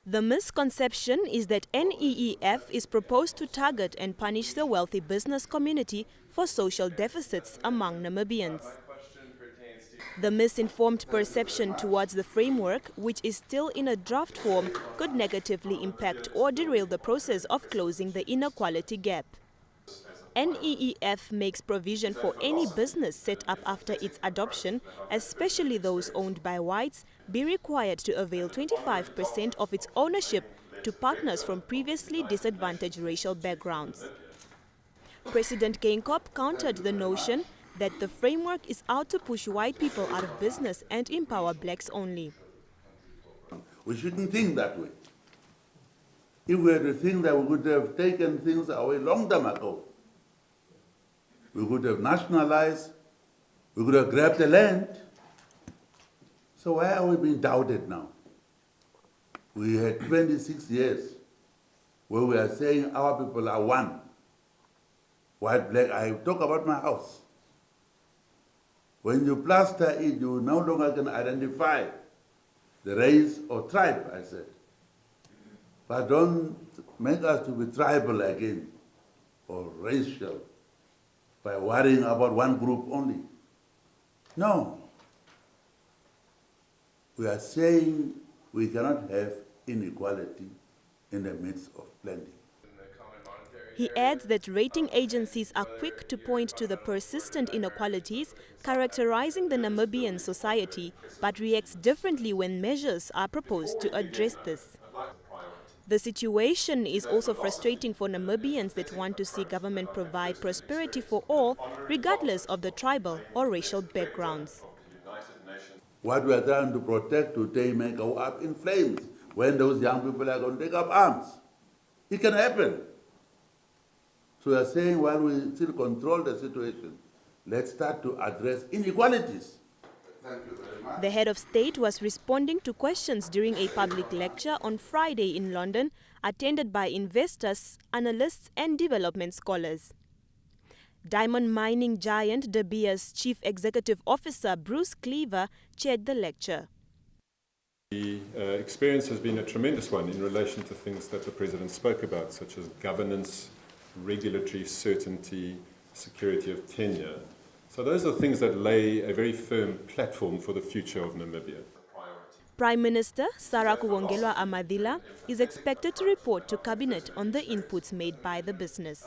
The misconception is that NEEF is proposed to target and punish the wealthy business community for social deficits among Namibians. The misinformed perception towards the framework, which is still in a draft form, could negatively impact or derail the process of closing the inequality gap. NEEF makes provision for any business set up after its adoption, especially those owned by whites, be required to avail 25% of its ownership to partners from previously disadvantaged racial backgrounds. President Geingob countered the notion that the framework is out to push white people out of business and empower blacks only. We shouldn't think that way. If we had to think that we could have taken things away long time ago, we could have nationalized, we could have grabbed the land. So why are we being doubted now? We had 26 years where we are saying our people are one. White, black, I talk about my house. When you plaster it, you no longer can identify the race or tribe, I said. But don't make us to be tribal again or racial by worrying about one group only. No. We are saying we cannot have inequality in the midst of plenty. He adds that rating agencies are quick to point to the persistent inequalities characterizing the Namibian society, but reacts differently when measures are proposed to address this. The situation is also frustrating for Namibians that want to see government provide prosperity for all, regardless of the tribal or racial backgrounds. What we are trying to protect today may go up in flames when those young people are going to take up arms. It can happen. So we are saying while we still control the situation, let's start to address inequalities. Thank you very much. The head of state was responding to questions during a public lecture on Friday in London, attended by investors, analysts and development scholars. Diamond mining giant De Beers Chief Executive Officer Bruce Cleaver chaired the lecture. The experience has been a tremendous one in relation to things that the President spoke about, such as governance, regulatory certainty, security of tenure. So those are things that lay a very firm platform for the future of Namibia. Prime Minister Sarakuwongelwa Amadila is expected to report to Cabinet on the inputs made by the business.